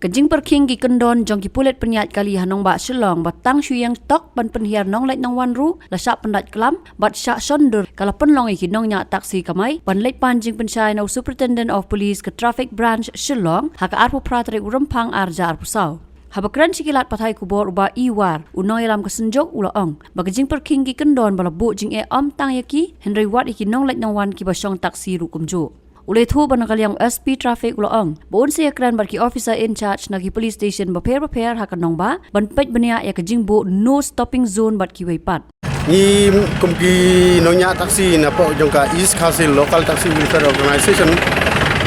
Kajing perking gi kendon jong ki pulet penyat kali hanong ba Shillong batang syuyang tok ban penhiar nong lait nong wan ru la syak pendat kelam bat syak sondur kala penlong iki nong nya taksi kamai ban lait panjing pensyai no Superintendent of Police ke Traffic Branch Shillong haka arpu pratrik urempang arja arpu sau. Habakran sikilat patai kubor uba iwar unong ilam kesenjok ulaong bagajing perking gi kendon bala bu jing om tang yaki Henry Watt iki nong lait nong wan ki basyong taksi ru kumju. Ulay thu banakaliang SP Traffic ulaong. Buon siya kran barki officer in charge nagi police station baper hakanong ba banpet bania ya kajingbu no stopping zone bat ki weipat. Ni kumki nonya taksi na po jongka East Council Local Taxi Welfare Organization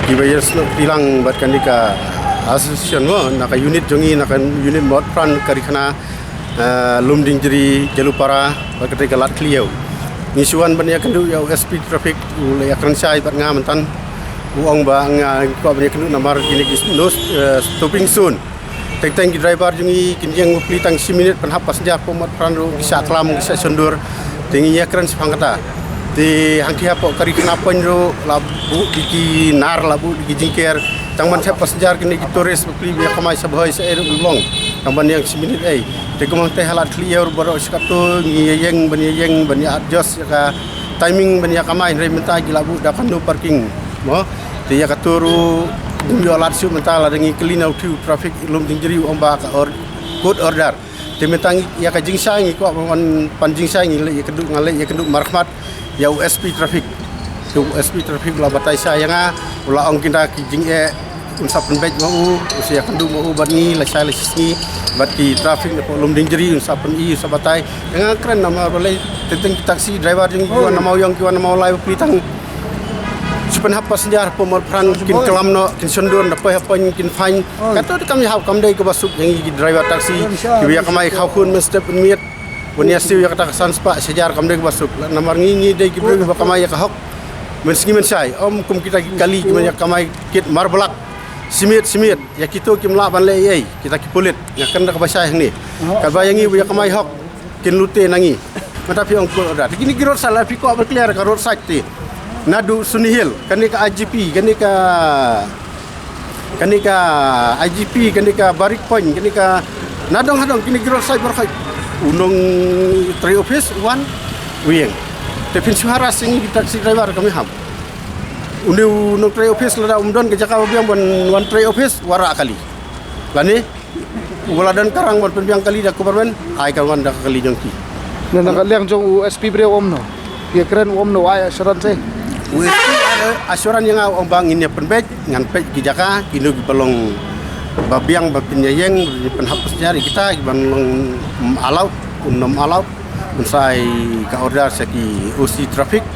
ki bayas no tilang bat kandika association mo naka unit jongi naka unit mod front karikana lumding jeri jalupara bat ketika lat kliau. Ngisuan bania kendu ya SP Traffic ulay akran syai bat ngamantan uang ba nga ko bani kenu namar kini no stopping soon teng driver jungi kinjang mupli tang 10 minit pan hapas dia pomat pranro kisah kelam kisah sundur tingi ya keren sepangkata di hangki hapo kari kenapa nro labu diki nar labu diki jingker tangman saya passenger kini turis mupli biar kamai sabhoi saya long tangman yang 10 minit te kumang teh halat clear baro skatu ngiyeng bani adjust ka timing bani kamai re menta gilabu dakan no parking mo dia katuru dumyo alat su mentala dengan clean out traffic lum jinjeri omba ka good order te mentang ya ka jingsangi ko panjing sangi le ya keduk marhmat ya USP traffic la batai saya nga ula ong kita kijing unsap penbet mau usia keduk mau bani la sai lesni bat ki traffic ne lum jinjeri unsap pen sabatai nga keren nama boleh tentang taksi driver jing kuan nama yang kuan nama lai pelitang Supan hapas sejarah pemor peran kin kelam no kin sundur dapat apa kin fine kata kami hau kam dai ke basuk yang driver taksi biar kami kau kun mesti penmiat bunia siu yang kata kesan spa sejarah kam dai ke basuk namar ngingi dai ki beri kami ya kahok menski mensai kum kita kali kami kami kit marbelak simit ya kita kim la ban le kita ki pulit ya kan dak basah ni ka bayangi biar kami hok kin lute nangi tapi ong ko dah kini kirot salah piko berclear ka road safety Nadu Sunihil, kanika IGP, kanika IGP, kanika Barik Point, kanika nadong kini giro cyber fight. Unong tray office one wing. Tapi suara sing taksi driver kami ham. Unong tray office lada umdon ke Jakarta biang one tray office wara kali. Lani waladan karang wan penbiang kali dak kubarmen ai kawan dak kali jongki. Na nakaliang jong USP bre omno. Ya keren omno ay assuran say. USP asuran yang ang bangin ya penbet ngan pet kijaka kinu pelong babiang bapinyayeng penhapus jari kita balong alau unom alau unsai ka order saki OC traffic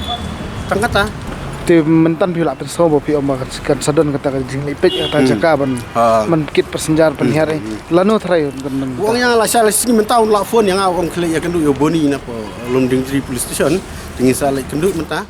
tangkata te mentan pila perso bo pi omba kan sadon kata jing lipet kata jaka ban kit persenjar penhiar lanu thrai wong yang la sala sing mentau la phone yang ang kle ya kendu yo boni na po lomding police station tingin sala kendu menta